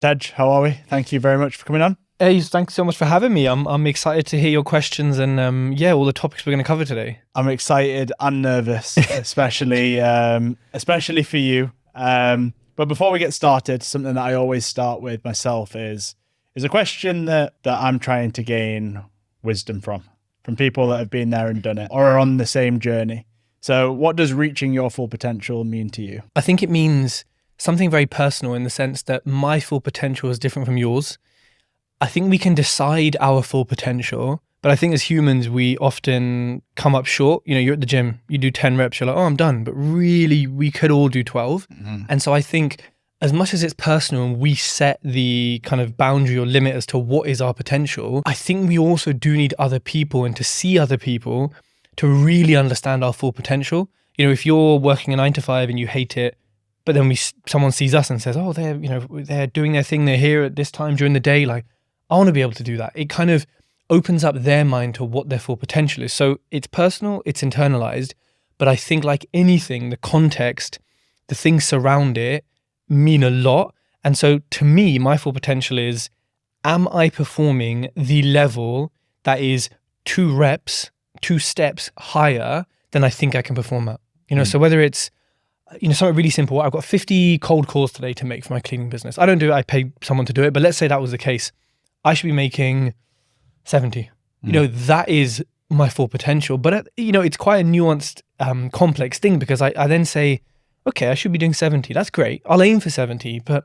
Tej, how are we? Thank you very much for coming on. Hey, thanks so much for having me. I'm excited to hear your questions and all the topics we're going to cover today. I'm excited and nervous, especially for you. But before we get started, something that I always start with myself is a question that I'm trying to gain wisdom from people that have been there and done it or are on the same journey. So what does reaching your full potential mean to you? I think it means something very personal in the sense that my full potential is different from yours. I think we can decide our full potential, but I think as humans, we often come up short. You know, you're at the gym, you do 10 reps, you're like, oh, I'm done. But really, we could all do 12. Mm-hmm. And so I think as much as it's personal and we set the kind of boundary or limit as to what is our potential, I think we also do need other people and to see other people to really understand our full potential. You know, if you're working a 9 to 5 and you hate it, but then someone sees us and says, oh, they're doing their thing, they're here at this time during the day, like, I want to be able to do that. It kind of opens up their mind to what their full potential is. So it's personal, it's internalized, but I think like anything, the context, the things surround it mean a lot. And so to me, my full potential is, am I performing the level that is 2 reps, 2 steps higher than I think I can perform at? You know, so whether it's, something really simple, I've got 50 cold calls today to make for my cleaning business. I don't do it, I pay someone to do it, but let's say that was the case. I should be making 70. That is my full potential. But, it's quite a nuanced, complex thing because I then say, okay, I should be doing 70. That's great. I'll aim for 70. But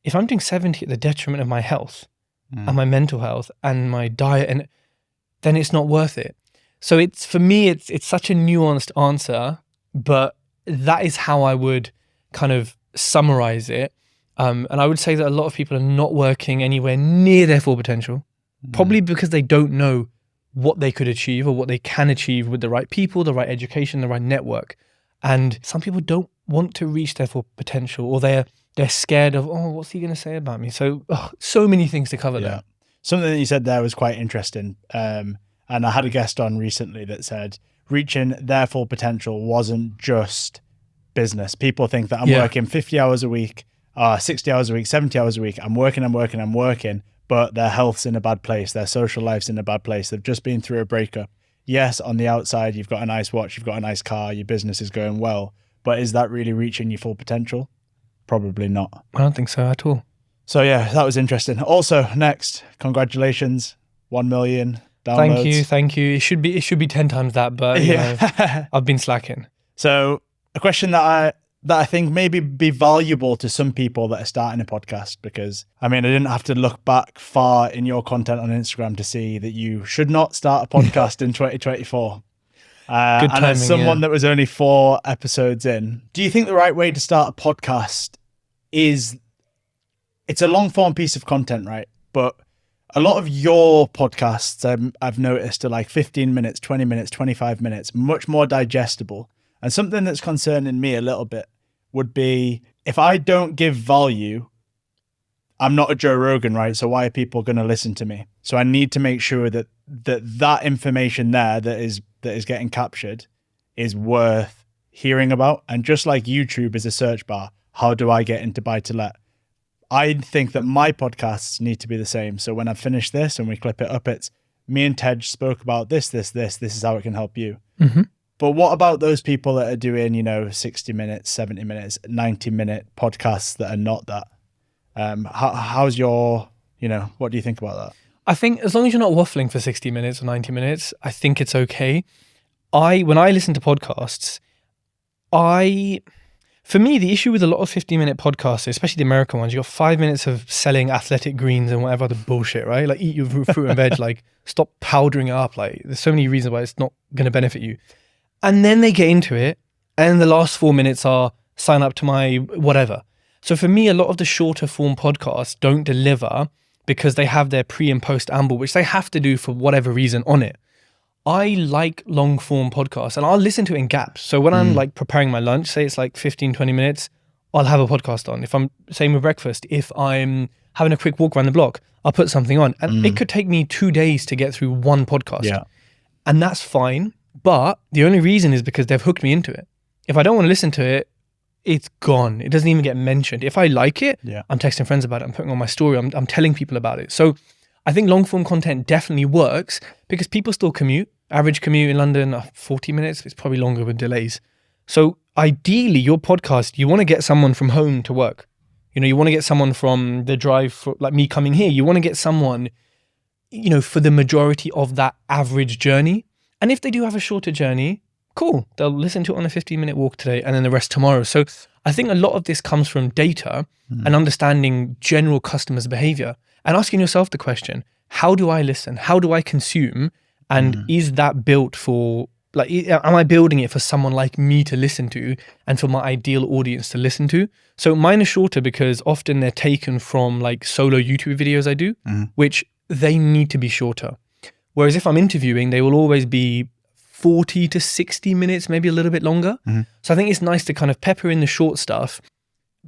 if I'm doing 70 at the detriment of my health and my mental health and my diet, then it's not worth it. So for me, it's such a nuanced answer, but that is how I would kind of summarize it. And I would say that a lot of people are not working anywhere near their full potential, probably because they don't know what they could achieve or what they can achieve with the right people, the right education, the right network. And some people don't want to reach their full potential, or they're scared of, oh, what's he going to say about me? So many things to cover there. Something that you said there was quite interesting. And I had a guest on recently that said reaching their full potential wasn't just business. People think that I'm working 50 hours a week, 60 hours a week, 70 hours a week. I'm working, but their health's in a bad place. Their social life's in a bad place. They've just been through a breakup. Yes, on the outside, you've got a nice watch, you've got a nice car, your business is going well, but is that really reaching your full potential? Probably not. I don't think so at all. So yeah, that was interesting. Also, next, congratulations, 1 million downloads. Thank you. It should be 10 times that, but I've been slacking. So a question that I think maybe be valuable to some people that are starting a podcast, because I didn't have to look back far in your content on Instagram to see that you should not start a podcast in 2024. Good timing, and as someone that was only 4 episodes in, do you think the right way to start a podcast is, it's a long form piece of content, right? But a lot of your podcasts I've noticed are like 15 minutes, 20 minutes, 25 minutes, much more digestible. And something that's concerning me a little bit would be, if I don't give value, I'm not a Joe Rogan, right? So why are people going to listen to me? So I need to make sure that information there that is getting captured is worth hearing about. And just like YouTube is a search bar, how do I get into buy to let? I think that my podcasts need to be the same. So when I finish this and we clip it up, it's me and Tej spoke about this is how it can help you. Mm-hmm. But what about those people that are doing, 60 minutes, 70 minutes, 90-minute podcasts that are not that? How's your, what do you think about that? I think as long as you're not waffling for 60 minutes or 90 minutes, I think it's okay. When I listen to podcasts, for me, the issue with a lot of 15-minute podcasts, especially the American ones, you got 5 minutes of selling athletic greens and whatever other bullshit, right? Like eat your fruit and veg, like stop powdering it up. Like there's so many reasons why it's not going to benefit you. And then they get into it, and the last 4 minutes are sign up to my whatever. So for me, a lot of the shorter form podcasts don't deliver because they have their pre and post amble, which they have to do for whatever reason on it. I like long form podcasts, and I'll listen to it in gaps. So when I'm like preparing my lunch, say it's like 15, 20 minutes, I'll have a podcast on. If I'm, same with breakfast, if I'm having a quick walk around the block, I'll put something on. And it could take me 2 days to get through one podcast. Yeah. And that's fine. But the only reason is because they've hooked me into it. If I don't want to listen to it, it's gone. It doesn't even get mentioned. If I like it, Yeah. I'm texting friends about it. I'm putting on my story. I'm telling people about it. So I think long form content definitely works because people still commute. Average commute in London, 40 minutes. It's probably longer with delays. So ideally, your podcast, you want to get someone from home to work. You know, you want to get someone from the drive, for, like me coming here. You want to get someone, you know, for the majority of that average journey. And if they do have a shorter journey, cool. They'll listen to it on a 15-minute walk today and then the rest tomorrow. So I think a lot of this comes from data and understanding general customers' behavior and asking yourself the question, how do I listen? How do I consume? And is that built for, like, am I building it for someone like me to listen to and for my ideal audience to listen to? So mine are shorter because often they're taken from like solo YouTube videos I do, which they need to be shorter. Whereas if I'm interviewing, they will always be 40 to 60 minutes, maybe a little bit longer. So I think it's nice to kind of pepper in the short stuff,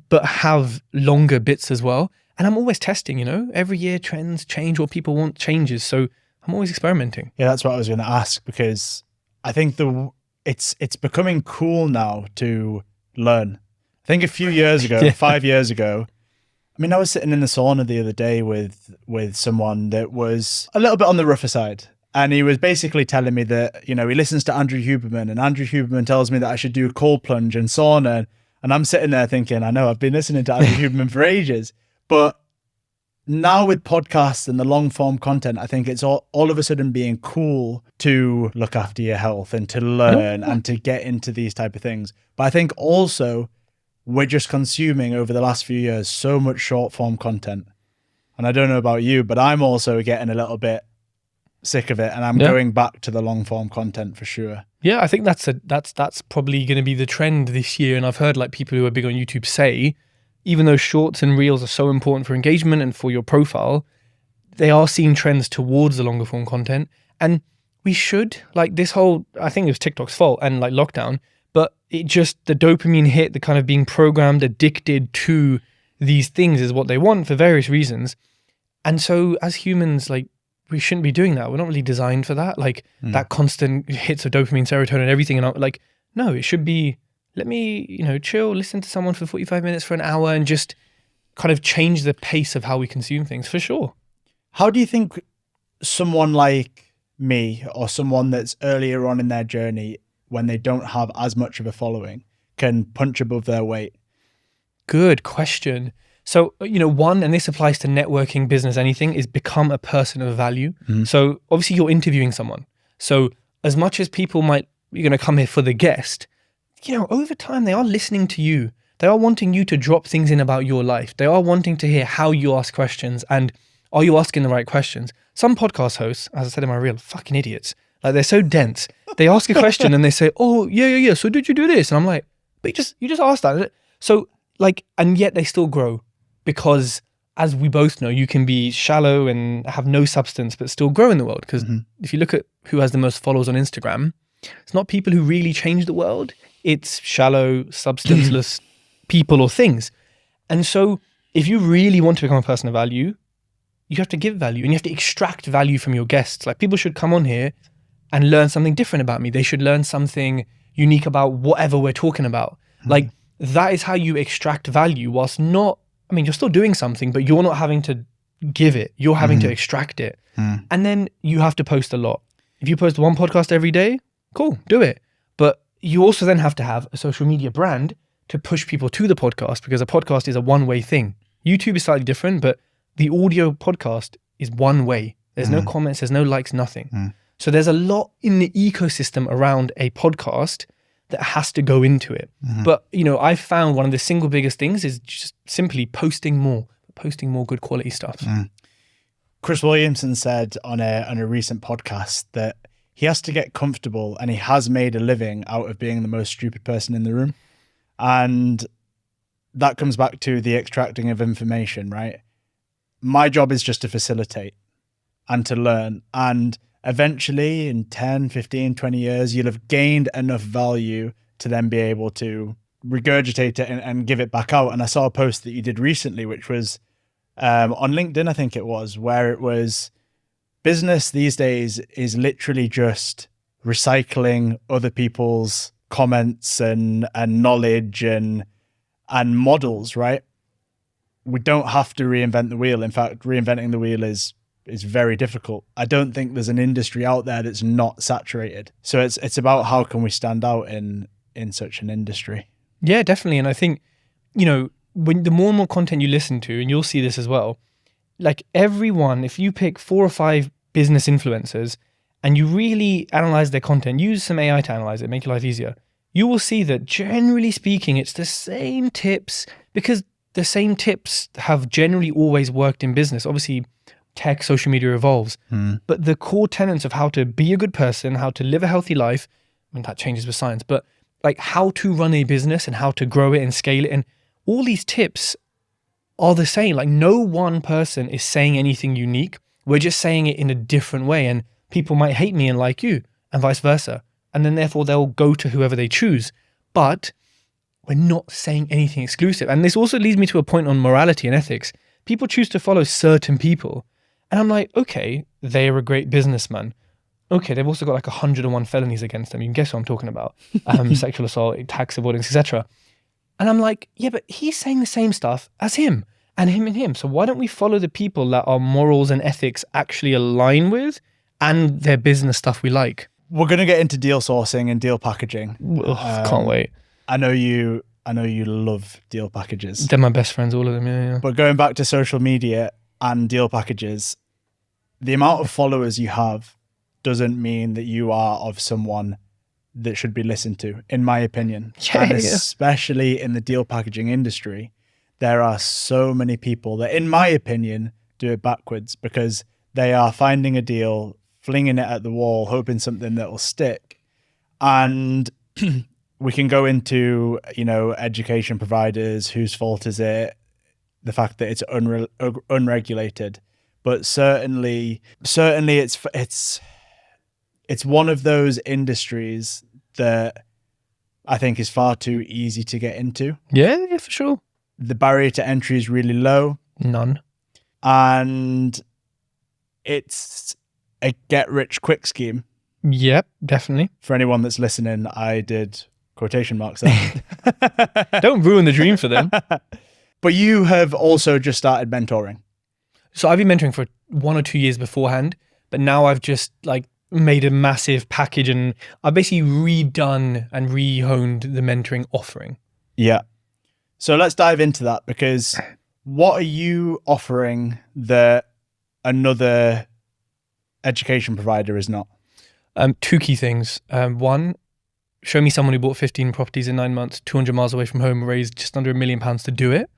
but have longer bits as well. And I'm always testing, you know, every year trends change, what people want changes. So I'm always experimenting. Yeah, that's what I was going to ask, because I think it's becoming cool now to learn. I think a few years ago, 5 years ago, I mean, I was sitting in the sauna the other day with someone that was a little bit on the rougher side. And he was basically telling me that, you know, he listens to Andrew Huberman, and Andrew Huberman tells me that I should do cold plunge and sauna. And I'm sitting there thinking, I know I've been listening to Andrew Huberman for ages. But now with podcasts and the long form content, I think it's all of a sudden being cool to look after your health and to learn and to get into these type of things. But I think also we're just consuming over the last few years so much short form content. And I don't know about you, but I'm also getting a little bit sick of it, and I'm going back to the long form content for sure. Yeah, I think that's probably going to be the trend this year. And I've heard like people who are big on YouTube say, even though shorts and reels are so important for engagement and for your profile, they are seeing trends towards the longer form content. And we should, like, this whole, I think it was TikTok's fault and like lockdown, but it just, the dopamine hit, the kind of being programmed, addicted to these things is what they want for various reasons. And so as humans, like, we shouldn't be doing that. We're not really designed for that. Like that constant hits of dopamine, serotonin, and everything. And like, no, it should be, let me, you know, chill, listen to someone for 45 minutes, for an hour, and just kind of change the pace of how we consume things, for sure. How do you think someone like me, or someone that's earlier on in their journey, when they don't have as much of a following, can punch above their weight? Good question. So, you know, one, and this applies to networking, business, anything, is become a person of value. So obviously you're interviewing someone. So as much as people might, you're going to come here for the guest, you know, over time, they are listening to you. They are wanting you to drop things in about your life. They are wanting to hear how you ask questions and are you asking the right questions? Some podcast hosts, as I said in my reel, fucking idiots. Like, they're so dense. They ask a question and they say, oh, yeah. So did you do this? And I'm like, but you just asked that. So like, and yet they still grow. Because as we both know, you can be shallow and have no substance, but still grow in the world. Because if you look at who has the most followers on Instagram, it's not people who really change the world. It's shallow, substanceless people or things. And so if you really want to become a person of value, you have to give value and you have to extract value from your guests. Like, people should come on here and learn something different about me. They should learn something unique about whatever we're talking about. Like, that is how you extract value, whilst not, I mean, you're still doing something, but you're not having to give it. You're having to extract it. And then you have to post a lot. If you post one podcast every day, cool, do it. But you also then have to have a social media brand to push people to the podcast, because a podcast is a one-way thing. YouTube is slightly different, but the audio podcast is one way. There's no comments, there's no likes, nothing. So there's a lot in the ecosystem around a podcast that has to go into it. But, you know, I found one of the single biggest things is just simply posting more good quality stuff. Chris Williamson said on a recent podcast that he has to get comfortable, and he has made a living out of being the most stupid person in the room. And that comes back to the extracting of information, right? My job is just to facilitate and to learn. And eventually in 10, 15, 20 years, you'll have gained enough value to then be able to regurgitate it and give it back out. And I saw a post that you did recently, which was on LinkedIn, I think it was, where it was, business these days is literally just recycling other people's comments and knowledge and and models, right? We don't have to reinvent the wheel. In fact, reinventing the wheel is very difficult. I don't think there's an industry out there that's not saturated. So it's about how can we stand out in such an industry. Yeah, definitely. And I think, when the more and more content you listen to, and you'll see this as well, like everyone, if you pick 4 or 5 business influencers and you really analyze their content, use some AI to analyze it, make your life easier, you will see that generally speaking, it's the same tips, because the same tips have generally always worked in business. Obviously, tech, social media evolves, but the core tenets of how to be a good person, how to live a healthy life, I mean, that changes with science, but like how to run a business and how to grow it and scale it, and all these tips are the same. Like no one person is saying anything unique. We're just saying it in a different way, and people might hate me and like you, and vice versa. And then therefore they'll go to whoever they choose. But we're not saying anything exclusive. And this also leads me to a point on morality and ethics. People choose to follow certain people. And I'm like, okay, they're a great businessman. Okay, they've also got like 101 felonies against them. You can guess what I'm talking about. Sexual assault, tax avoidance, etc. And I'm like, yeah, but he's saying the same stuff as him and him and him. So why don't we follow the people that our morals and ethics actually align with and their business stuff we like? We're going to get into deal sourcing and deal packaging. Can't wait. I know you love deal packages. They're my best friends, all of them, yeah. But going back to social media and deal packages, the amount of followers you have doesn't mean that you are of someone that should be listened to, in my opinion. And especially in the deal packaging industry, there are so many people that, in my opinion, do it backwards, because they are finding a deal, flinging it at the wall, hoping something that will stick. And we can go into, education providers, whose fault is it, the fact that it's unregulated. But certainly it's one of those industries that I think is far too easy to get into. Yeah, for sure. The barrier to entry is really low. None. And it's a get-rich-quick scheme. Yep, definitely. For anyone that's listening, I did quotation marks there. Don't ruin the dream for them. But you have also just started mentoring. So I've been mentoring for 1 or 2 years beforehand, but now I've just made a massive package, and I've basically redone and re-honed the mentoring offering. Yeah. So let's dive into that, because what are you offering that another education provider is not? 2 key things. One, show me someone who bought 15 properties in 9 months, 200 miles away from home, raised just under £1 million to do it.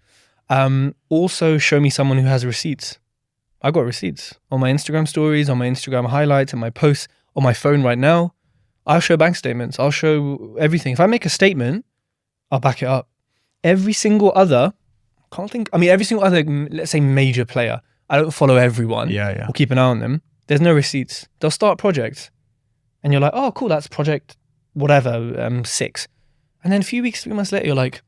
Also, show me someone who has receipts. I got receipts on my Instagram stories, on my Instagram highlights, and my posts on my phone right now. I'll show bank statements. I'll show everything. If I make a statement, I'll back it up. Every single other, let's say major player, I don't follow everyone. Yeah. Or keep an eye on them. There's no receipts. They'll start projects. And you're like, oh, cool, that's project whatever, 6. And then a few weeks, 3 months later, you're like,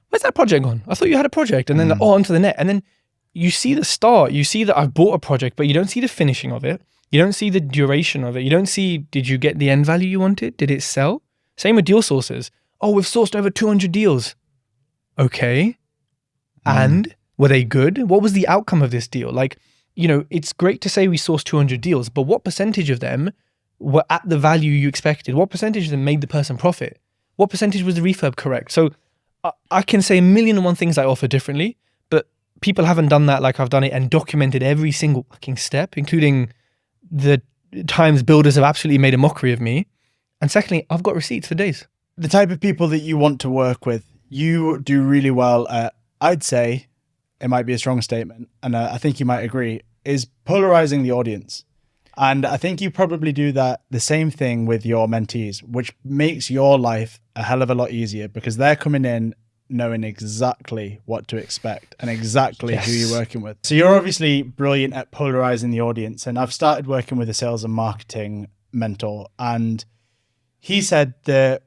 where's that project gone? I thought you had a project. And then, onto the net. And then you see the start. You see that I've bought a project, but you don't see the finishing of it. You don't see the duration of it. You don't see, did you get the end value you wanted? Did it sell? Same with deal sources. Oh, we've sourced over 200 deals. Okay. And were they good? What was the outcome of this deal? It's great to say we sourced 200 deals, but what percentage of them were at the value you expected? What percentage of them made the person profit? What percentage was the refurb correct? So I can say 1,000,001 things I offer differently, but people haven't done that like I've done it and documented every single fucking step, including the times builders have absolutely made a mockery of me. And secondly, I've got receipts for days. The type of people that you want to work with, you do really well at, I'd say, it might be a strong statement, and I think you might agree, is polarizing the audience. And I think you probably do that the same thing with your mentees, which makes your life a hell of a lot easier, because they're coming in knowing exactly what to expect and exactly who you're working with. So you're obviously brilliant at polarizing the audience. And I've started working with a sales and marketing mentor, and he said that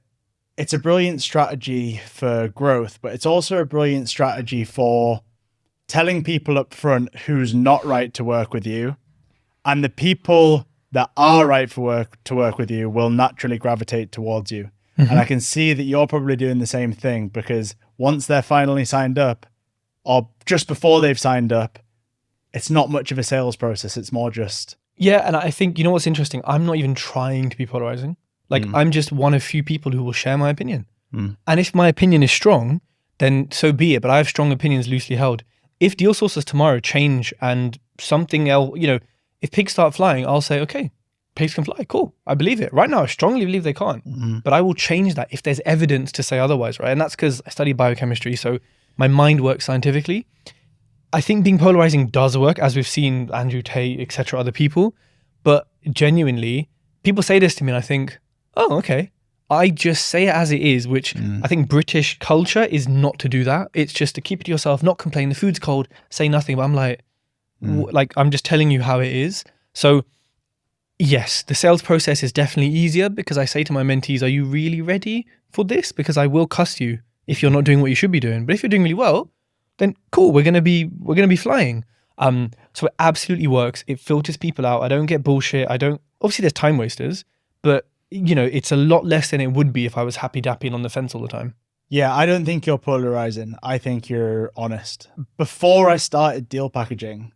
it's a brilliant strategy for growth, but it's also a brilliant strategy for telling people up front who's not right to work with you. And the people that are right to work with you will naturally gravitate towards you. Mm-hmm. And I can see that you're probably doing the same thing, because once they're finally signed up, or just before they've signed up, it's not much of a sales process. It's more just... Yeah, and I think, you know what's interesting? I'm not even trying to be polarizing. Like, I'm just one of few people who will share my opinion. And if my opinion is strong, then so be it. But I have strong opinions loosely held. If deal sources tomorrow change and something else, you know, if pigs start flying, I'll say, okay, pigs can fly. Cool. I believe it. Right now, I strongly believe they can't. But I will change that if there's evidence to say otherwise, right? And that's because I study biochemistry, so my mind works scientifically. I think being polarizing does work, as we've seen Andrew Tate, etc., other people. But genuinely, people say this to me and I think, oh, okay. I just say it as it is, which I think British culture is not to do that. It's just to keep it to yourself, not complain. The food's cold, say nothing. But I'm like, I'm just telling you how it is. So yes, the sales process is definitely easier because I say to my mentees, are you really ready for this? Because I will cuss you if you're not doing what you should be doing. But if you're doing really well, then cool, we're gonna be flying. So it absolutely works. It filters people out. I don't get bullshit. Obviously there's time wasters, but you know, it's a lot less than it would be if I was happy dappy and on the fence all the time. Yeah, I don't think you're polarizing. I think you're honest. Before I started deal packaging,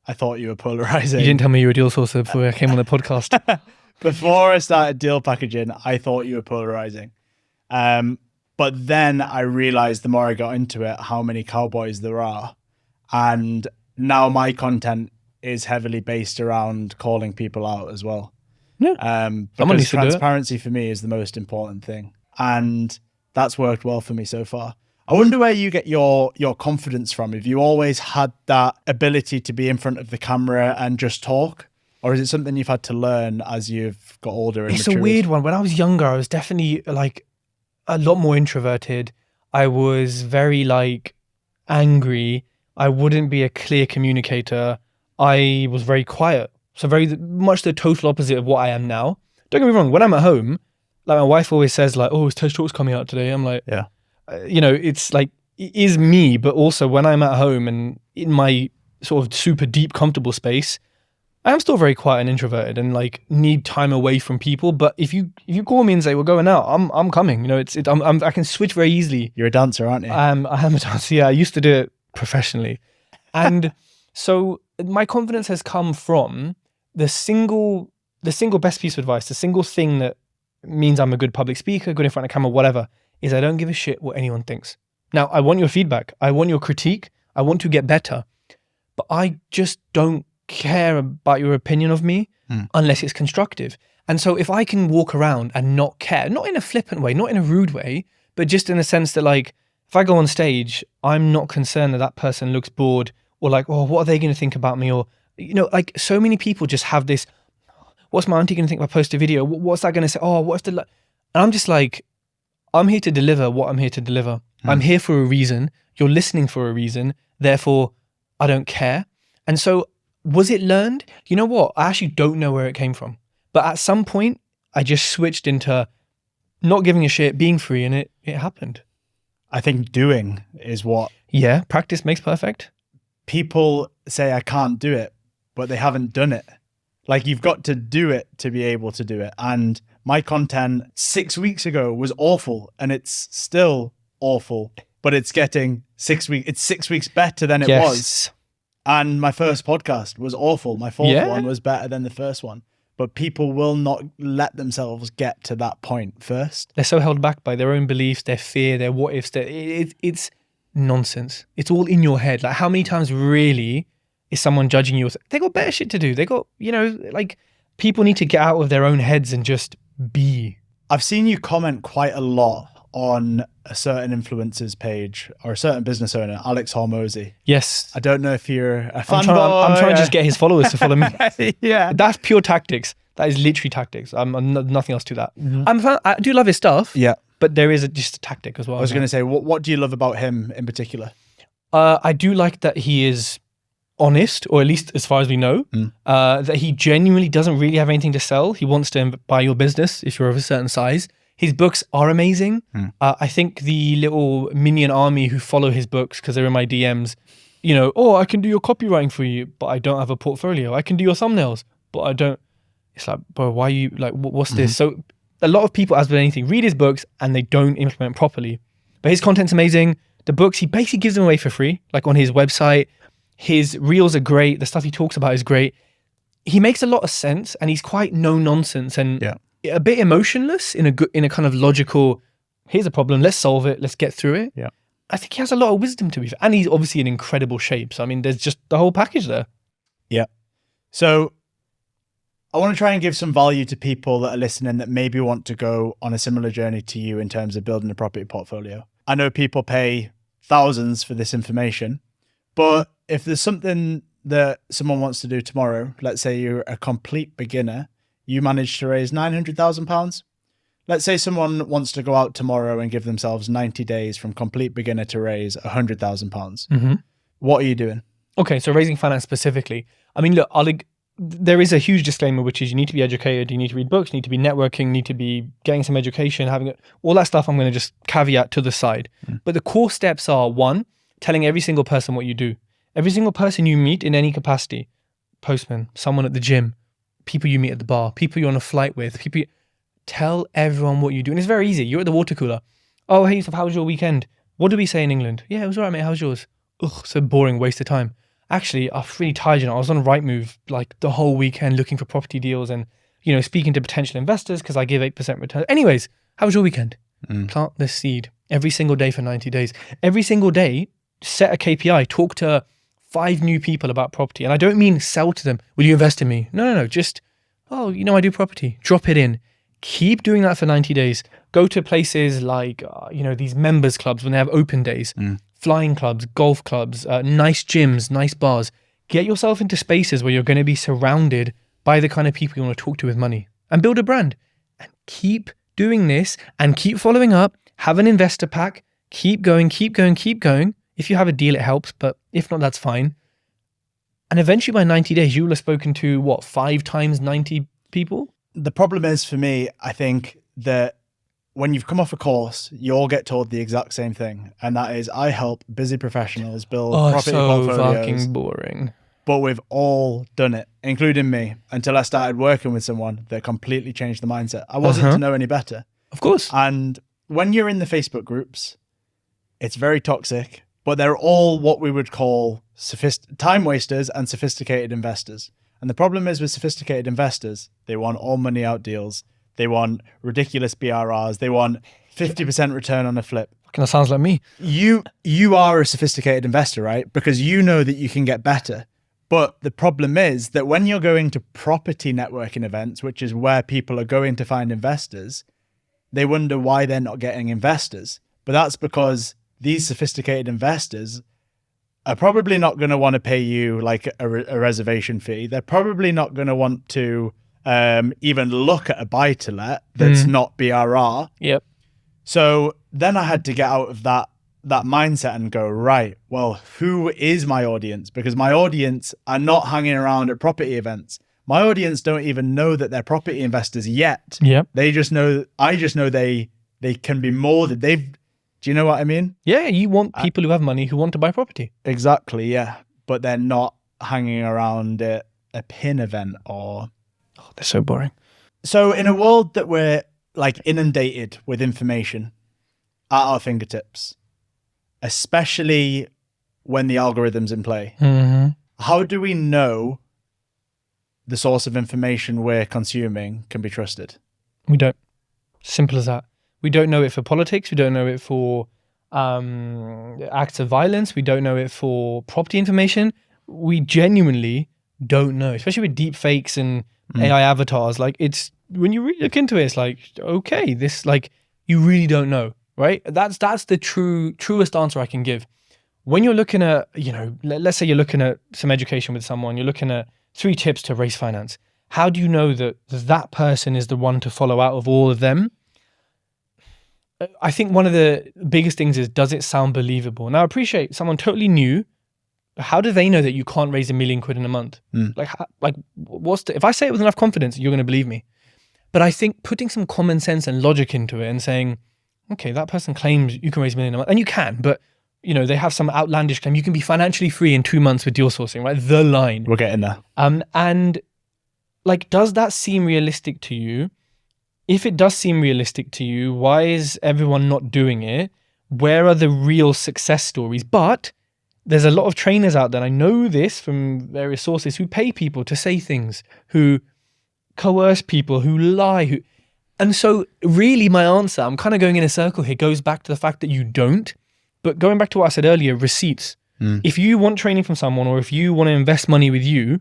I thought you were polarizing. You didn't tell me you were a deal sourcer before I came on the podcast. Before I started deal packaging, I thought you were polarizing. But then I realized the more I got into it, how many cowboys there are. And now my content is heavily based around calling people out as well. Yeah. Because transparency for me is the most important thing. And that's worked well for me so far. I wonder where you get your confidence from. Have you always had that ability to be in front of the camera and just talk? Or is it something you've had to learn as you've got older and matured? A weird one. When I was younger, I was definitely like a lot more introverted. I was very like angry. I wouldn't be a clear communicator. I was very quiet. So very much the total opposite of what I am now. Don't get me wrong. When I'm at home, like my wife always says like, oh, is Tej Talks coming out today? I'm like, yeah. You know, it's like, it is me, but also when I'm at home and in my sort of super deep, comfortable space, I am still very quiet and introverted and like need time away from people. But if you call me and say we're going out, I'm coming. You know, I can switch very easily. You're a dancer, aren't you? I am a dancer. Yeah, I used to do it professionally, and so my confidence has come from the single best piece of advice, the single thing that means I'm a good public speaker, good in front of camera, whatever, is I don't give a shit what anyone thinks. Now, I want your feedback. I want your critique. I want to get better. But I just don't care about your opinion of me unless it's constructive. And so if I can walk around and not care, not in a flippant way, not in a rude way, but just in the sense that like, if I go on stage, I'm not concerned that that person looks bored or like, oh, what are they going to think about me? Or, you know, like so many people just have this, what's my auntie going to think if I post a video? What's that going to say? Oh, what if the... And I'm just like, I'm here to deliver what I'm here to deliver. I'm here for a reason. You're listening for a reason. Therefore, I don't care. And so was it learned? You know what? I actually don't know where it came from. But at some point, I just switched into not giving a shit, being free, and it happened. I think doing is what... Yeah, practice makes perfect. People say I can't do it, but they haven't done it. Like you've got to do it to be able to do it. And my content 6 weeks ago was awful and it's still awful, but it's getting 6 weeks. It's 6 weeks better than it was. And my first podcast was awful. My fourth one was better than the first one. But people will not let themselves get to that point first. They're so held back by their own beliefs, their fear, their what ifs. It's nonsense. It's all in your head. Like how many times really is someone judging you? They got better shit to do. They got, you know, like people need to get out of their own heads and just be. I've seen you comment quite a lot on a certain influencer's page or a certain business owner, Alex Hormozy. Yes. I don't know if you're a fanboy. I'm trying to just get his followers to follow me. Yeah. That's pure tactics. That is literally tactics. I'm nothing else to that. I do love his stuff. Yeah. But there is just a tactic as well. I was going to say, what do you love about him in particular? I do like that he is honest, or at least as far as we know, that he genuinely doesn't really have anything to sell. He wants to buy your business if you're of a certain size. His books are amazing. I think the little minion army who follow his books because they're in my DMs, you know, oh, I can do your copywriting for you, but I don't have a portfolio. I can do your thumbnails, but I don't. It's like, bro, why are you like, what's this? So a lot of people, as with anything, read his books and they don't implement properly. But his content's amazing. The books, he basically gives them away for free, like on his website. His reels are great. The stuff he talks about is great. He makes a lot of sense, and he's quite no nonsense and a bit emotionless in a kind of logical, here's a problem, let's solve it, let's get through it. Yeah. I think he has a lot of wisdom, to be fair. And he's obviously in incredible shape. So, I mean, there's just the whole package there. Yeah. So I want to try and give some value to people that are listening that maybe want to go on a similar journey to you in terms of building a property portfolio. I know people pay thousands for this information, but if there's something that someone wants to do tomorrow, let's say you're a complete beginner, you managed to raise £900,000. Let's say someone wants to go out tomorrow and give themselves 90 days from complete beginner to raise £100,000. What are you doing? Okay, so raising finance specifically. I mean, look, there is a huge disclaimer, which is you need to be educated, you need to read books, you need to be networking, you need to be getting some education, all that stuff I'm going to just caveat to the side. But the core steps are, one, telling every single person what you do. Every single person you meet in any capacity, postman, someone at the gym, people you meet at the bar, people you're on a flight with, tell everyone what you do. And it's very easy. You're at the water cooler. Oh, hey, Yusuf, how was your weekend? What do we say in England? Yeah, it was all right, mate. How was yours? Ugh, so boring, waste of time. Actually, I'm really tired, I was on Rightmove like the whole weekend looking for property deals and, speaking to potential investors because I give 8% return. Anyways, how was your weekend? Plant this seed every single day for 90 days. Every single day, set a KPI, talk to 5 new people about property. And I don't mean sell to them. Will you invest in me? No. Just, I do property. Drop it in. Keep doing that for 90 days. Go to places like, these members clubs when they have open days, flying clubs, golf clubs, nice gyms, nice bars. Get yourself into spaces where you're going to be surrounded by the kind of people you want to talk to with money and build a brand. And keep doing this and keep following up. Have an investor pack. Keep going. If you have a deal, it helps, but if not, that's fine. And eventually by 90 days, you will have spoken to 5 times 90 people? The problem is for me, I think that when you've come off a course, you all get told the exact same thing. And that is, I help busy professionals build property portfolios. Fucking boring. But we've all done it, including me, until I started working with someone that completely changed the mindset. I wasn't to know any better. Of course. And when you're in the Facebook groups, it's very toxic. But they're all what we would call time wasters and sophisticated investors. And the problem is with sophisticated investors, they want all money out deals. They want ridiculous BRRs. They want 50% return on a flip. That sounds like me. You are a sophisticated investor, right? Because you know that you can get better. But the problem is that when you're going to property networking events, which is where people are going to find investors, they wonder why they're not getting investors. But that's because these sophisticated investors are probably not going to want to pay you like a reservation fee. They're probably not going to want to even look at a buy-to-let that's not BRR. Yep. So then I had to get out of that mindset and go, right, well, who is my audience? Because my audience are not hanging around at property events. My audience don't even know that they're property investors yet. Yep. I just know they can be molded. Do you know what I mean? Yeah, you want people who have money who want to buy property. Exactly, yeah. But they're not hanging around at a PIN event or... Oh, they're so boring. So in a world that we're like inundated with information at our fingertips, especially when the algorithm's in play, how do we know the source of information we're consuming can be trusted? We don't. Simple as that. We don't know it for politics. We don't know it for acts of violence. We don't know it for property information. We genuinely don't know, especially with deep fakes and AI avatars. Like, it's, when you really look into it, it's like, okay, this, like, you really don't know, right? That's the truest answer I can give. When you're looking at, let's say you're looking at some education with someone, you're looking at 3 tips to raise finance. How do you know that that person is the one to follow out of all of them? I think one of the biggest things is, does it sound believable? Now, I appreciate someone totally new. How do they know that you can't raise £1 million in a month? If I say it with enough confidence, you're going to believe me. But I think putting some common sense and logic into it and saying, okay, that person claims you can raise £1 million a month, and you can, but they have some outlandish claim. You can be financially free in 2 months with deal sourcing, right? The line. We're getting there. And like, does that seem realistic to you? If it does seem realistic to you, why is everyone not doing it? where are the real success stories? But there's a lot of trainers out there, and I know this from various sources, who pay people to say things, who coerce people, who lie, and so really my answer, I'm kind of going in a circle here, goes back to the fact that you don't. But going back to what I said earlier, receipts. If you want training from someone, or if you want to invest money with you,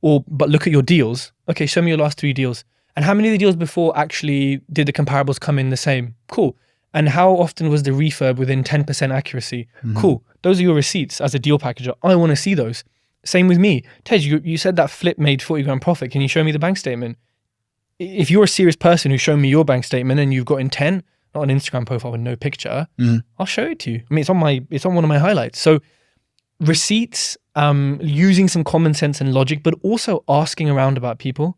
but look at your deals. Okay, show me your last 3 deals. And how many of the deals before actually did the comparables come in the same? Cool. And how often was the refurb within 10% accuracy? Cool. Those are your receipts as a deal packager. I want to see those. Same with me. Tej, you said that flip made 40 grand profit. Can you show me the bank statement? If you're a serious person who's shown me your bank statement and you've got intent, not an Instagram profile with no picture, I'll show it to you. I mean, it's on one of my highlights. So receipts, using some common sense and logic, but also asking around about people.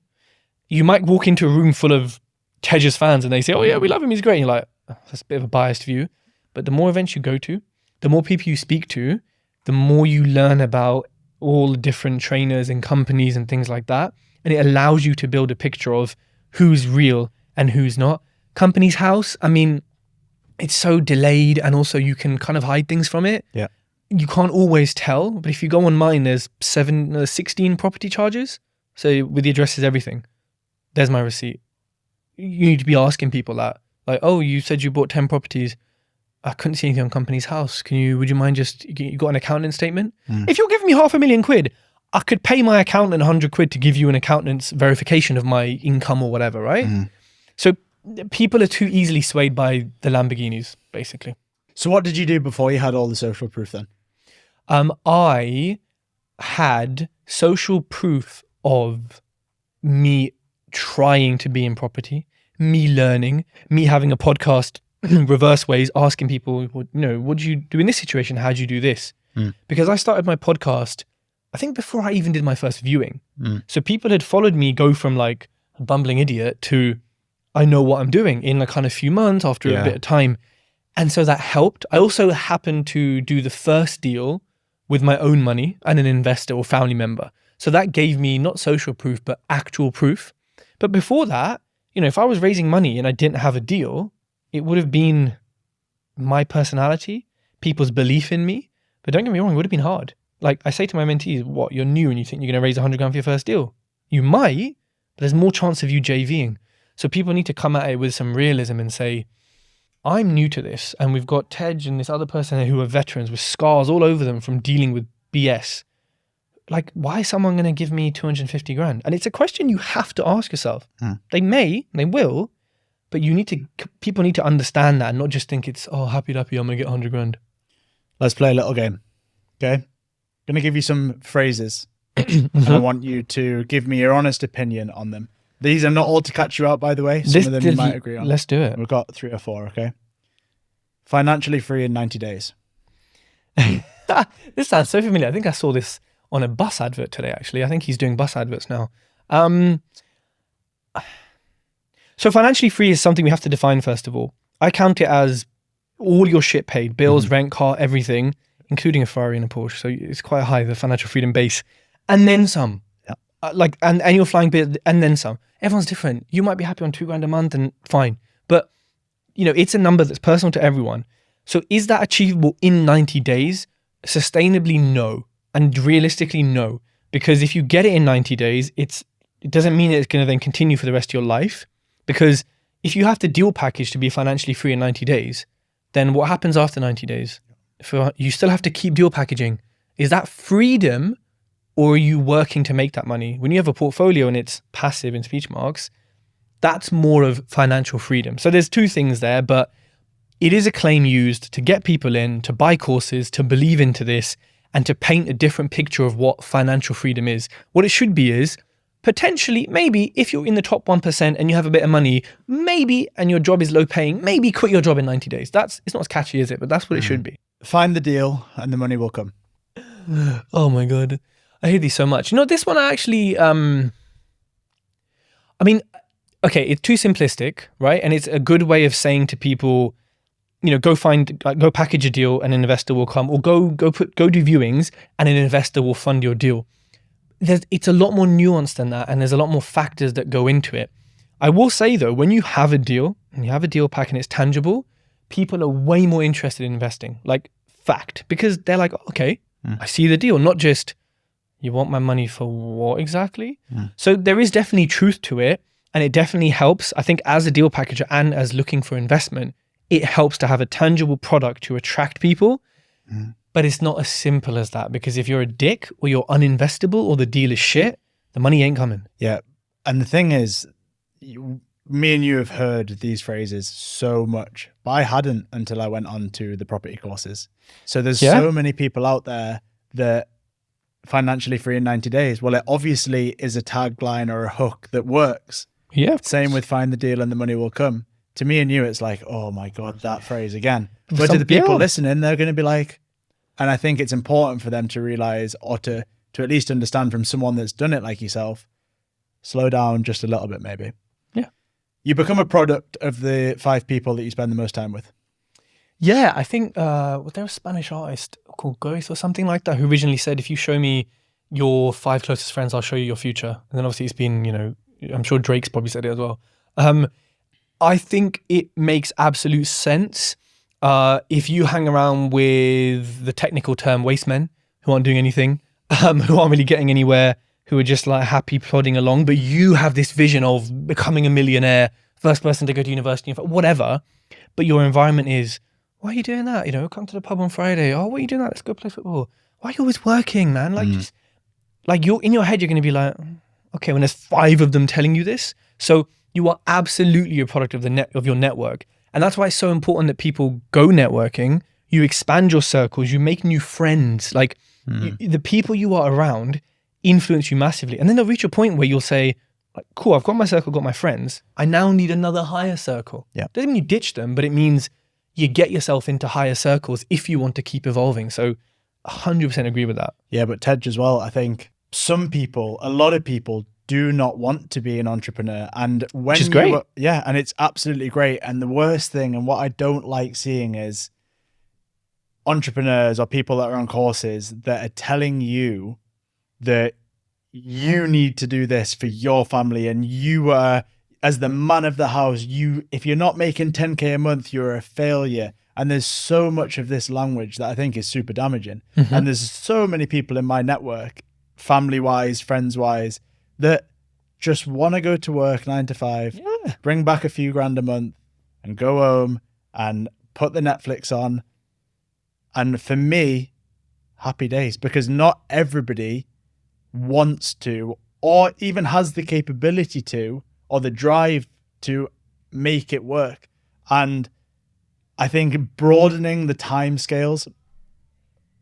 You might walk into a room full of Tej's fans and they say, oh yeah, we love him, he's great. And you're like, oh, that's a bit of a biased view. But the more events you go to, the more people you speak to, the more you learn about all the different trainers and companies and things like that. And it allows you to build a picture of who's real and who's not. Company's house, I mean, it's so delayed, and also you can kind of hide things from it. Yeah. You can't always tell, but if you go on mine, there's 16 property charges. So with the addresses, everything. There's my receipt. You need to be asking people that. Like, oh, you said you bought 10 properties. I couldn't see anything on company's house. Would you mind you got an accountant statement? If you're giving me £500,000, I could pay my accountant £100 to give you an accountant's verification of my income or whatever, right? So people are too easily swayed by the Lamborghinis, basically. So what did you do before you had all the social proof then? I had social proof of me trying to be in property, me learning, me having a podcast reverse ways, asking people, what do you do in this situation? How do you do this? Because I started my podcast, I think before I even did my first viewing. So people had followed me go from like a bumbling idiot to I know what I'm doing in a kind of few months after a bit of time. And so that helped. I also happened to do the first deal with my own money and an investor or family member. So that gave me not social proof, but actual proof. But before that, if I was raising money and I didn't have a deal, it would have been my personality, people's belief in me. But don't get me wrong, it would have been hard. Like I say to my mentees, what, you're new and you think you're going to raise 100 grand for your first deal? You might, but there's more chance of you JVing. So people need to come at it with some realism and say, I'm new to this, and we've got Tej and this other person who are veterans with scars all over them from dealing with BS. Like, why is someone going to give me 250 grand? And it's a question you have to ask yourself. They will, but people need to understand that and not just think it's, oh, happy, I'm going to get 100 grand. Let's play a little game. Okay. I'm going to give you some phrases and I want you to give me your honest opinion on them. These are not all to catch you out, by the way. Some of them you might agree on. Let's do it. We've got 3 or 4, okay? Financially free in 90 days. This sounds so familiar. I think I saw this on a bus advert today, actually. I think he's doing bus adverts now. So financially free is something we have to define, first of all. I count it as all your shit paid, bills, rent, car, everything, including a Ferrari and a Porsche. So it's quite high, the financial freedom base. And then some. And you're flying bit and then some. Everyone's different. You might be happy on 2 grand a month and fine. But, it's a number that's personal to everyone. So is that achievable in 90 days? Sustainably, no. And realistically, no. Because if you get it in 90 days, it doesn't mean it's going to then continue for the rest of your life. Because if you have to deal package to be financially free in 90 days, then what happens after 90 days? You still have to keep deal packaging. Is that freedom? Or are you working to make that money? When you have a portfolio and it's passive in speech marks, that's more of financial freedom. So there's 2 things there, but it is a claim used to get people in, to buy courses, to believe into this, and to paint a different picture of what financial freedom is. What it should be is, potentially, maybe if you're in the top 1% and you have a bit of money, maybe, and your job is low paying, maybe quit your job in 90 days. It's not as catchy, is it? But that's what it should be. Find the deal and the money will come. Oh my God. I hear these so much. This one I actually, okay, it's too simplistic, right? And it's a good way of saying to people, go package a deal and an investor will come, or go do viewings and an investor will fund your deal. It's a lot more nuanced than that, and there's a lot more factors that go into it. I will say though, when you have a deal and you have a deal pack and it's tangible, people are way more interested in investing, like fact, because they're like, okay, I see the deal, not just, you want my money for what exactly? So there is definitely truth to it, and it definitely helps. I think as a deal packager and as looking for investment, it helps to have a tangible product to attract people. But it's not as simple as that, because if you're a dick or you're uninvestable or the deal is shit, the money ain't coming. Yeah. And the thing is, me and you have heard these phrases so much, but I hadn't until I went on to the property courses. So there's so many people out there that financially free in 90 days. Well, it obviously is a tagline or a hook that works. Yeah. Same with find the deal and the money will come. To me and you, it's like, oh my God, that phrase again. But to the people listening, they're going to be like, and I think it's important for them to realize, or to at least understand from someone that's done it like yourself, slow down just a little bit, maybe. Yeah. You become a product of the 5 people that you spend the most time with. Yeah, I think was there a Spanish artist called Goethe or something like that who originally said, if you show me your 5 closest friends, I'll show you your future. And then obviously it's been, you know, I'm sure Drake's probably said it as well. I think it makes absolute sense. If you hang around with the technical term waste men who aren't doing anything, who aren't really getting anywhere, who are just like happy plodding along, but you have this vision of becoming a millionaire, first person to go to university, whatever, but your environment is, why are you doing that? You know, come to the pub on Friday. Oh, what are you doing that? Let's go play football. Why are you always working, man? Like, just, like you're in your head, you're going to be like, okay, when there's 5 of them telling you this. So you are absolutely a product of of your network. And that's why it's so important that people go networking. You expand your circles, you make new friends. Like the people you are around influence you massively. And then they'll reach a point where you'll say, like, cool, I've got my circle, got my friends. I now need another higher circle. Yeah. Doesn't mean you ditch them, but it means you get yourself into higher circles if you want to keep evolving. So 100% agree with that. Yeah, but Tej as well, I think some people, a lot of people do not want to be an entrepreneur. And when Which is great. Yeah, and it's absolutely great. And the worst thing, and what I don't like seeing, is entrepreneurs or people that are on courses that are telling you that you need to do this for your family, and you are, as the man of the house, if you're not making 10K a month, you're a failure. And there's so much of this language that I think is super damaging. And there's so many people in my network, family-wise, friends-wise, that just want to go to work 9 to 5, bring back a few grand a month and go home and put the Netflix on. And for me, happy days, because not everybody wants to, or even has the capability to, or the drive to make it work. And I think broadening the time scales,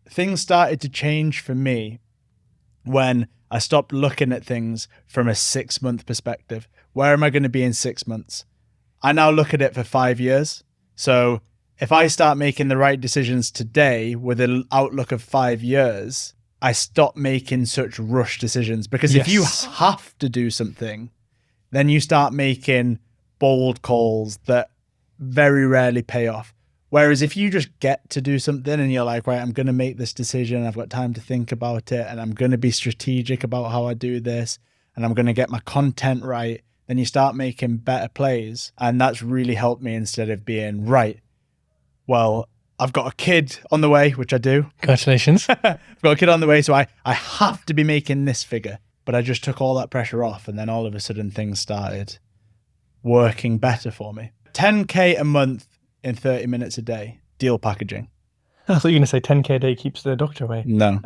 things started to change for me when I stopped looking at things from a 6-month perspective. Where am I going to be in 6 months? I now look at it for 5 years. So if I start making the right decisions today with an outlook of 5 years, I stop making such rush decisions. Because if you have to do something, then you start making bold calls that very rarely pay off. Whereas if you just get to do something and you're like, right, I'm going to make this decision, I've got time to think about it, and I'm going to be strategic about how I do this, and I'm going to get my content right, then you start making better plays. And that's really helped me, instead of being, right, well, I've got a kid on the way, which I do. Congratulations. I've got a kid on the way, so I have to be making this figure. But I just took all that pressure off, and then all of a sudden things started working better for me. 10K a month in 30 minutes a day, deal packaging. I thought you were going to say 10K a day keeps the doctor away. No.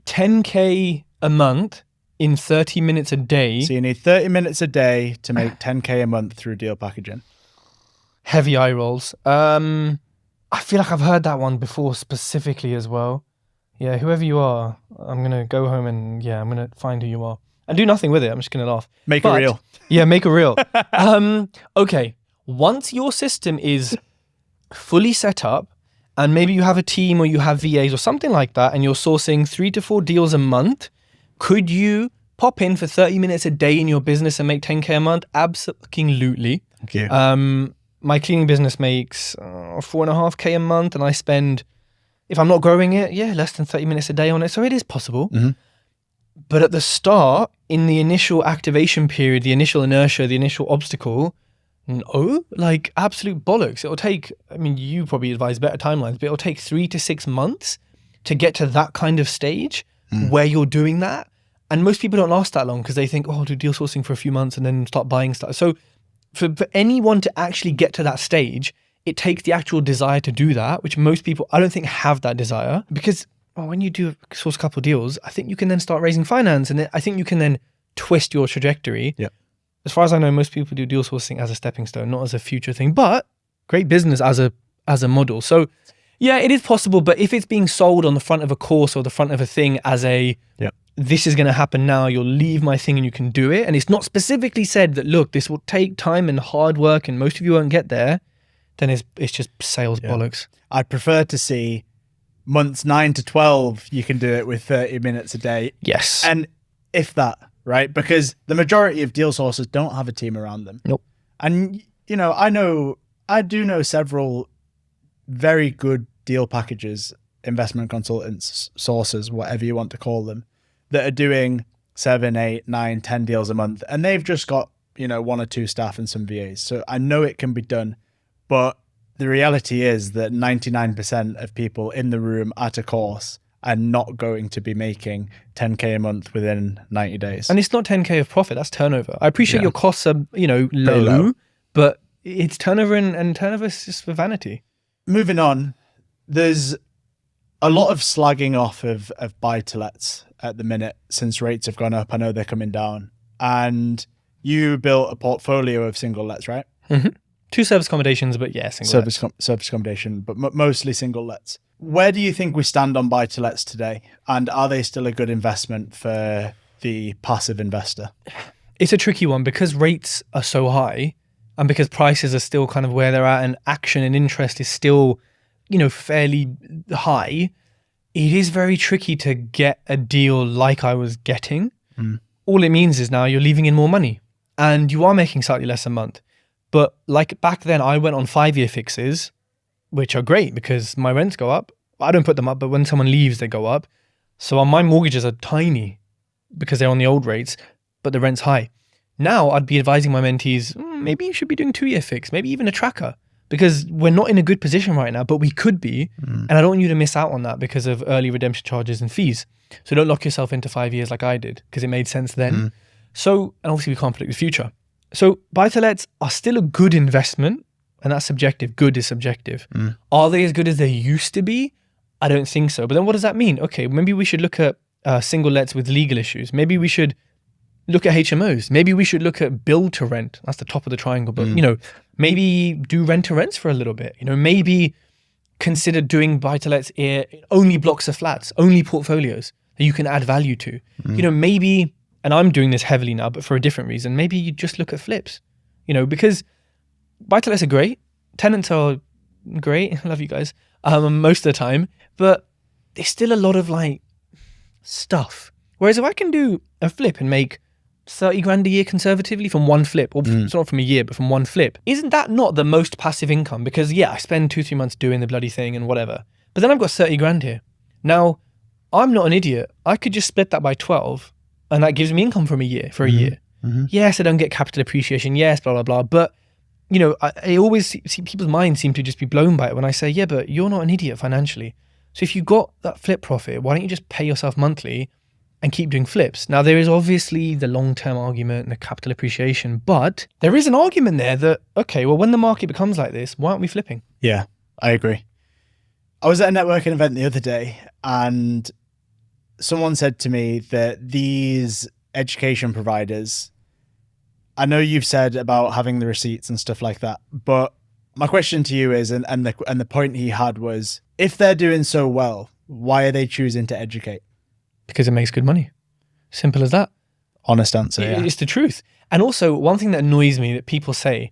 10K a month in 30 minutes a day. So you need 30 minutes a day to make 10K a month through deal packaging. Heavy eye rolls. I feel like I've heard that one before specifically as well. Yeah, whoever you are, I'm going to go home and I'm going to find who you are. And do nothing with it. I'm just going to laugh. Make it real. Yeah, make it real. Okay. Once your system is fully set up, and maybe you have a team or you have VAs or something like that, and you're sourcing 3 to 4 deals a month, could you pop in for 30 minutes a day in your business and make 10K a month? Absolutely. Thank you. My cleaning business makes 4.5K a month, and I spend, if I'm not growing it, less than 30 minutes a day on it. So it is possible. But at the start, in the initial activation period, the initial inertia, the initial obstacle, No, like absolute bollocks. It'll take, I mean, you probably advise better timelines, but it'll take 3 to 6 months to get to that kind of stage where you're doing that. And most people don't last that long because they think, oh, I'll do deal sourcing for a few months and then start buying stuff. So for anyone to actually get to that stage, it takes the actual desire to do that, which most people, I don't think, have that desire. Because when you do source a couple of deals, I think you can then start raising finance, and I think you can then twist your trajectory. Yeah. As far as I know, most people do deal sourcing as a stepping stone, not as a future thing, but great business as a model. So yeah, it is possible, but if it's being sold on the front of a course or the front of a thing as this is going to happen now, you'll leave my thing and you can do it, and it's not specifically said that, look, this will take time and hard work and most of you won't get there, then it's just sales bollocks. I'd prefer to see months 9 to 12, you can do it with 30 minutes a day. Yes. And if that, right? Because the majority of deal sources don't have a team around them. Nope. And, you know, I do know several very good deal packages, investment consultants, sources, whatever you want to call them, that are doing 7, 8, 9, 10 deals a month. And they've just got, you know, 1 or 2 staff and some VAs. So I know it can be done. But the reality is that 99% of people in the room at a course are not going to be making 10K a month within 90 days. And it's not 10K of profit, that's turnover. I appreciate your costs are, you know, low, but it's turnover, and turnover is just for vanity. Moving on, there's a lot of slagging off of buy-to-lets at the minute since rates have gone up. I know they're coming down. And you built a portfolio of single lets, right? Mm-hmm. 2 service accommodations, but yeah, single lets. Service accommodation, but mostly single lets. Where do you think we stand on buy-to-lets today? And are they still a good investment for the passive investor? It's a tricky one because rates are so high and because prices are still kind of where they're at and action and interest is still, you know, fairly high. It is very tricky to get a deal like I was getting. All it means is now you're leaving in more money and you are making slightly less a month. But like back then, I went on 5-year fixes, which are great because my rents go up. I don't put them up, but when someone leaves, they go up. So my mortgages are tiny because they're on the old rates, but the rent's high. Now I'd be advising my mentees, maybe you should be doing 2-year fix, maybe even a tracker, because we're not in a good position right now, but we could be. And I don't want you to miss out on that because of early redemption charges and fees. So don't lock yourself into 5 years like I did because it made sense then. So, and obviously we can't predict the future. So buy-to-lets are still a good investment, and that's subjective. Good is subjective. Are they as good as they used to be? I don't think so. But then what does that mean? Okay, maybe we should look at single lets with legal issues. Maybe we should look at HMOs. Maybe we should look at build to rent. That's the top of the triangle. But, you know, maybe do rent to rents for a little bit. You know, maybe consider doing buy-to-lets only blocks of flats, only portfolios that you can add value to. You know, maybe... And I'm doing this heavily now, but for a different reason. Maybe you just look at flips, you know, because buy-to-lets are great. Tenants are great. I love you guys most of the time, but there's still a lot of like stuff. Whereas if I can do a flip and make 30 grand a year conservatively from one flip, or it's not from a year, but from one flip, isn't that not the most passive income? Because yeah, I spend 2-3 months doing the bloody thing and whatever, but then I've got 30 grand here. Now, I'm not an idiot. I could just split that by 12 and that gives me income from a year, for a year. Yes, I don't get capital appreciation. Yes, blah, blah, blah. But, you know, I always see people's minds seem to just be blown by it when I say, yeah, but you're not an idiot financially. So if you got that flip profit, why don't you just pay yourself monthly and keep doing flips? Now, there is obviously the long-term argument and the capital appreciation, but there is an argument there that, okay, well, when the market becomes like this, why aren't we flipping? Yeah, I agree. I was at a networking event the other day and someone said to me that these education providers, I know you've said about having the receipts and stuff like that, but my question to you is, and the point he had was, if they're doing so well, why are they choosing to educate? Because it makes good money. Simple as that. Honest answer, yeah. It's the truth. And also, one thing that annoys me that people say,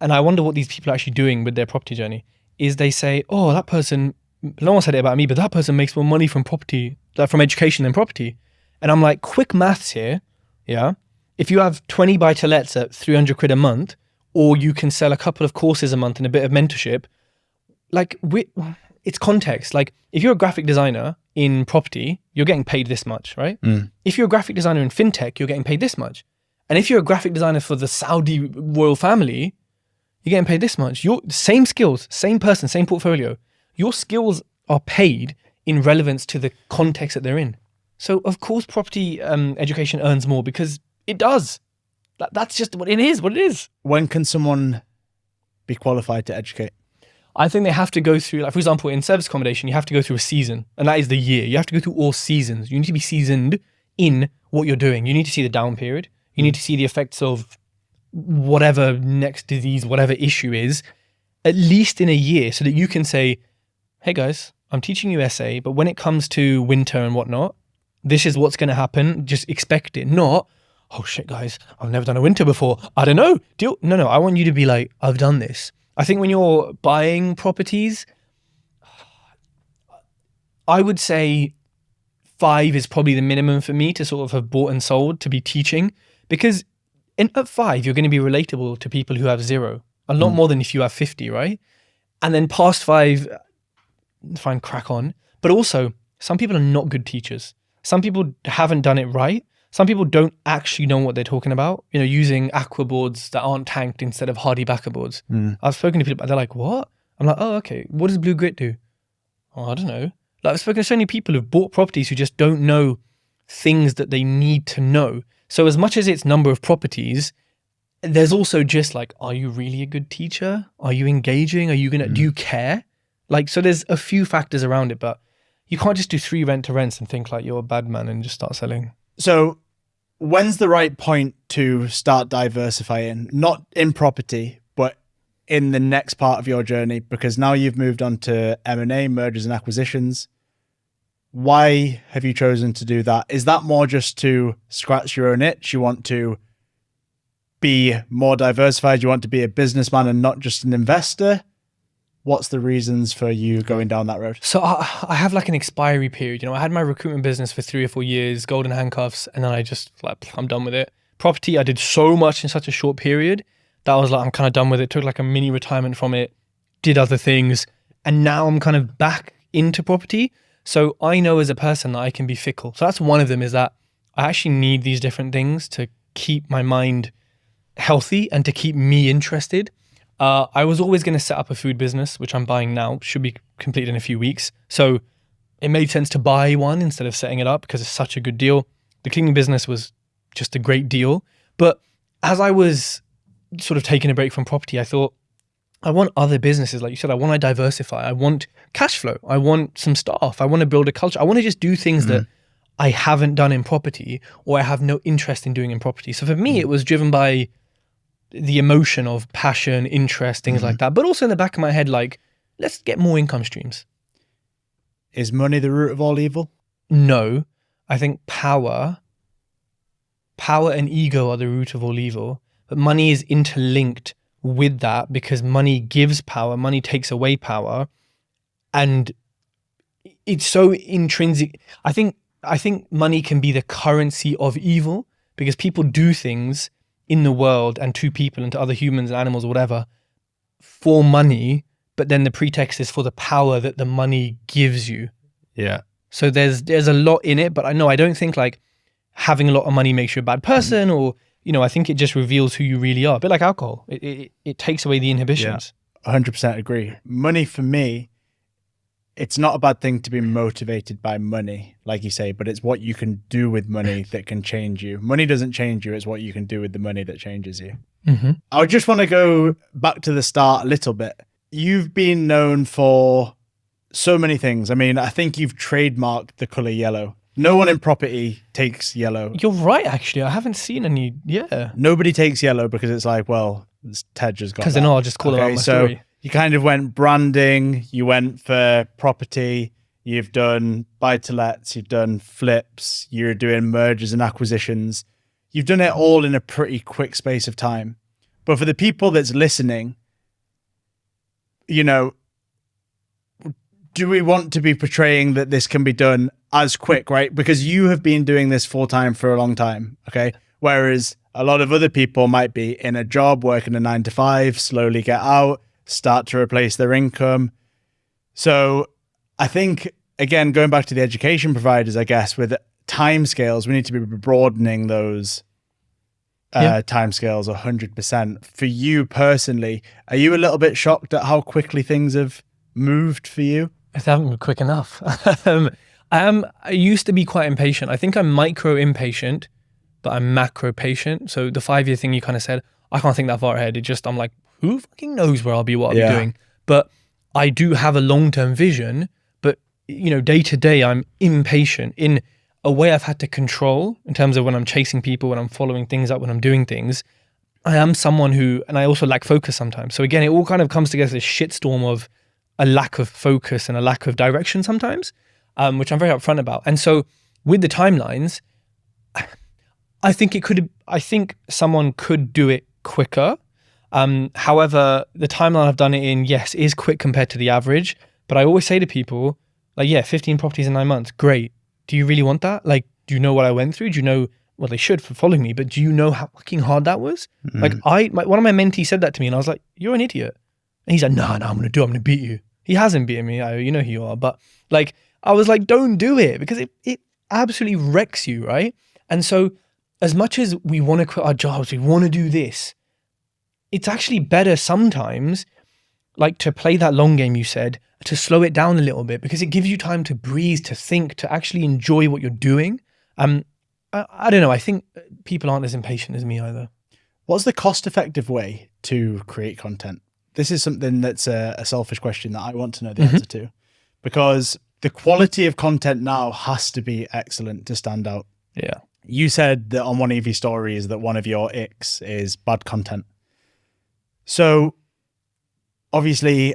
and I wonder what these people are actually doing with their property journey, is they say, oh, that person, no one said it about me, but that person makes more money from property, from education than property. And I'm like, quick maths here, yeah? If you have 20 buy-to-lets at 300 quid a month, or you can sell a couple of courses a month and a bit of mentorship, like, it's context. Like, if you're a graphic designer in property, you're getting paid this much, right? If you're a graphic designer in fintech, you're getting paid this much. And if you're a graphic designer for the Saudi royal family, you're getting paid this much. Your same skills, same person, same portfolio. Your skills are paid in relevance to the context that they're in. So of course property education earns more because it does. That's just what it is. When can someone be qualified to educate? I think they have to go through, like for example, in service accommodation, you have to go through a season, and that is the year. You have to go through all seasons. You need to be seasoned in what you're doing. You need to see the down period. You need to see the effects of whatever next disease, whatever issue is, at least in a year, so that you can say, hey guys, I'm teaching you SA, but when it comes to winter and whatnot, this is what's going to happen. Just expect it. Not, oh shit, guys, I've never done a winter before. I don't know. No. I want you to be like, I've done this. I think when you're buying properties, I would say 5 is probably the minimum for me to sort of have bought and sold to be teaching, because at 5, you're going to be relatable to people who have 0, a lot more than if you have 50, right? And then past 5, fine, crack on. But also, some people are not good teachers. Some people haven't done it right. Some people don't actually know what they're talking about, using aqua boards that aren't tanked instead of hardy backer boards. I've spoken to people, they're like, what? I'm like, oh, okay. What does blue grit do? Oh, I don't know. Like, I've spoken to so many people who've bought properties who just don't know things that they need to know. So as much as it's number of properties, there's also just like, are you really a good teacher? Are you engaging? Do you care? Like, so there's a few factors around it, but you can't just do 3 rent-to-rents and think like you're a bad man and just start selling. So when's the right point to start diversifying? Not in property, but in the next part of your journey, because now you've moved on to M&A, mergers and acquisitions. Why have you chosen to do that? Is that more just to scratch your own itch? You want to be more diversified? You want to be a businessman and not just an investor? What's the reasons for you going down that road? So I have like an expiry period. I had my recruitment business for 3 or 4 years, golden handcuffs, and then I just like, I'm done with it. Property, I did so much in such a short period that I was like, I'm kind of done with it. Took like a mini retirement from it, did other things, and now I'm kind of back into property. So I know as a person that I can be fickle. So that's one of them, is that I actually need these different things to keep my mind healthy and to keep me interested. I was always going to set up a food business, which I'm buying now, should be completed in a few weeks. So it made sense to buy one instead of setting it up because it's such a good deal. The cleaning business was just a great deal. But as I was sort of taking a break from property, I thought, I want other businesses. Like you said, I want to diversify. I want cash flow. I want some staff. I want to build a culture. I want to just do things that I haven't done in property or I have no interest in doing in property. So for me, it was driven by the emotion of passion, interest, things like that. But also in the back of my head, like, let's get more income streams. Is money the root of all evil? No, I think power and ego are the root of all evil. But money is interlinked with that because money gives power, money takes away power. And it's so intrinsic. I think money can be the currency of evil because people do things in the world and to people and to other humans and animals or whatever for money, but then the pretext is for the power that the money gives you. Yeah. So there's a lot in it, but I don't think like having a lot of money makes you a bad person or, I think it just reveals who you really are. A bit like alcohol. It takes away the inhibitions. Yeah, 100% agree. Money for me, it's not a bad thing to be motivated by money, like you say, but it's what you can do with money that can change you. Money doesn't change you. It's what you can do with the money that changes you. I just want to go back to the start a little bit. You've been known for so many things. I mean, I think you've trademarked the color yellow. No one in property takes yellow. You're right, actually. I haven't seen any. Yeah. Nobody takes yellow because it's like, well, Tej just got that. Because then I'll just call it out my story. You kind of went branding, you went for property, you've done buy-to-lets, you've done flips, you're doing mergers and acquisitions. You've done it all in a pretty quick space of time. But for the people that's listening, do we want to be portraying that this can be done as quick, right? Because you have been doing this full time for a long time, okay? Whereas a lot of other people might be in a job, working a 9 to 5, slowly get out, start to replace their income. So I think, again, going back to the education providers, I guess, with timescales, we need to be broadening those timescales 100%. For you personally, are you a little bit shocked at how quickly things have moved for you? It haven't been quick enough. I used to be quite impatient. I think I'm micro impatient, but I'm macro patient. So the 5-year thing you kind of said, I can't think that far ahead. I'm like, who fucking knows where I'll be, what I'll be doing? But I do have a long-term vision, but day to day, I'm impatient in a way I've had to control in terms of when I'm chasing people, when I'm following things up, when I'm doing things. I am someone and I also lack focus sometimes. So again, it all kind of comes together, this shitstorm of a lack of focus and a lack of direction sometimes, which I'm very upfront about. And so with the timelines, I think someone could do it quicker. However, the timeline I've done it in, yes, is quick compared to the average. But I always say to people, 15 properties in 9 months, great. Do you really want that? Do you know what I went through? Do you know, well, they should for following me, but do you know how fucking hard that was? One of my mentees said that to me and I was like, you're an idiot. And he's like, no, I'm going to beat you. He hasn't beaten me. You know who you are. But I was like, don't do it because it absolutely wrecks you, right? And so as much as we want to quit our jobs, we want to do this, it's actually better sometimes, to play that long game you said, to slow it down a little bit because it gives you time to breathe, to think, to actually enjoy what you're doing. I don't know. I think people aren't as impatient as me either. What's the cost-effective way to create content? This is something that's a selfish question that I want to know the answer to, because the quality of content now has to be excellent to stand out. Yeah. You said that on one of your stories that one of your icks is bad content. So obviously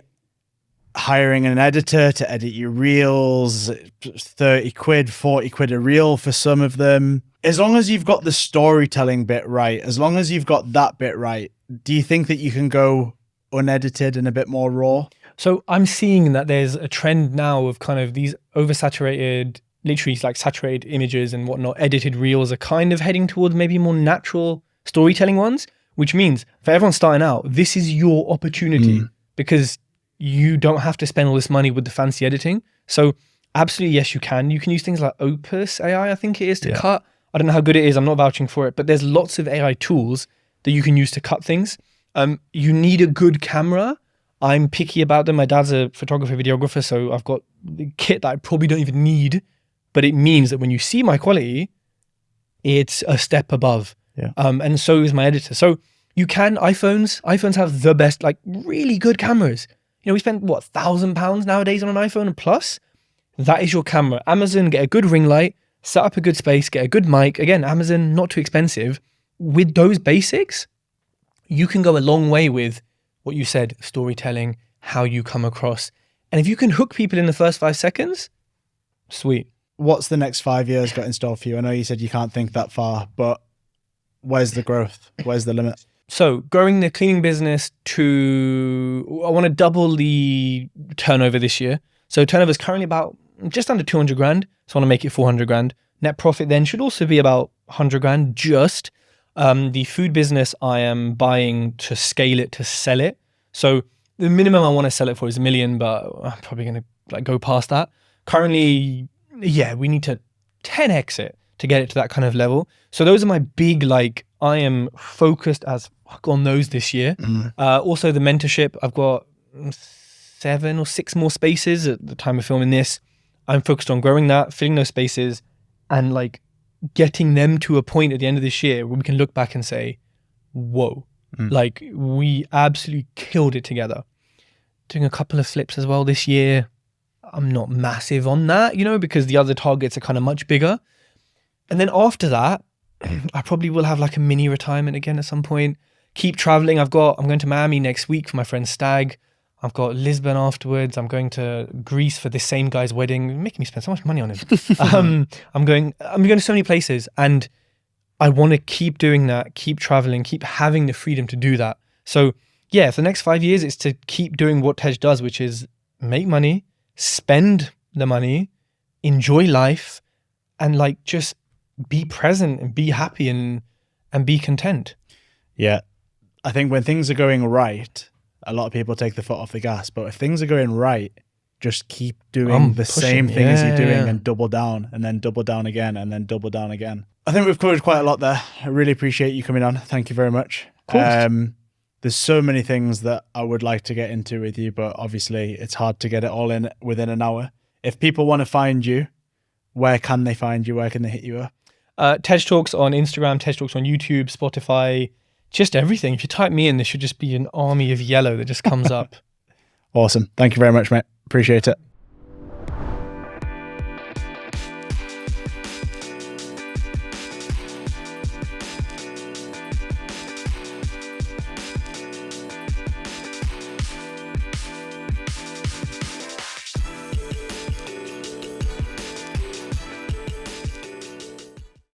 hiring an editor to edit your reels, 30 quid, 40 quid a reel for some of them. As long as you've got the storytelling bit right, as long as you've got that bit right, do you think that you can go unedited and a bit more raw? So I'm seeing that there's a trend now of kind of these oversaturated, literally saturated images and whatnot, edited reels are kind of heading towards maybe more natural storytelling ones, which means for everyone starting out, this is your opportunity because you don't have to spend all this money with the fancy editing. So absolutely, yes, you can. You can use things like Opus AI, I think it is, to cut. I don't know how good it is. I'm not vouching for it, but there's lots of AI tools that you can use to cut things. You need a good camera. I'm picky about them. My dad's a photographer, videographer, so I've got the kit that I probably don't even need, but it means that when you see my quality, it's a step above. Yeah. And so is my editor. So you can, iPhones have the best, really good cameras. We spend £1,000 nowadays on an iPhone and plus. That is your camera. Amazon, get a good ring light, set up a good space, get a good mic. Again, Amazon, not too expensive. With those basics, you can go a long way with what you said, storytelling, how you come across. And if you can hook people in the first 5 seconds, sweet. What's the next 5 years got in store for you? I know you said you can't think that far, but where's the growth? Where's the limit? So growing the cleaning business I want to double the turnover this year. So turnover is currently about just under 200 grand. So I want to make it 400 grand. Net profit then should also be about 100 grand just. The food business I am buying to scale it, to sell it. So the minimum I want to sell it for is $1 million, but I'm probably going to go past that. Currently, we need to 10x it to get it to that kind of level. So those are my big, I am focused as fuck on those this year. Also the mentorship, I've got 7 or 6 more spaces at the time of filming this. I'm focused on growing that, filling those spaces and getting them to a point at the end of this year where we can look back and say, whoa, we absolutely killed it together. Doing a couple of flips as well this year. I'm not massive on that, because the other targets are kind of much bigger. And then after that, I probably will have a mini retirement again at some point. Keep traveling. I'm going to Miami next week for my friend's stag. I've got Lisbon afterwards. I'm going to Greece for this same guy's wedding, making me spend so much money on him. I'm going to so many places and I want to keep doing that, keep traveling, keep having the freedom to do that. So for the next 5 years, it's to keep doing what Tej does, which is make money, spend the money, enjoy life, and just be present and be happy and be content. Yeah. I think when things are going right, a lot of people take the foot off the gas, but if things are going right, just keep doing the same thing as you're doing and double down and then double down again and then double down again. I think we've covered quite a lot there. I really appreciate you coming on. Thank you very much. Of course. There's so many things that I would like to get into with you, but obviously it's hard to get it all in within an hour. If people want to find you, where can they find you? Where can they hit you up? Tej Talks on Instagram, Tej Talks on YouTube, Spotify, just everything. If you type me in, there should just be an army of yellow that just comes up. Awesome. Thank you very much, mate. Appreciate it.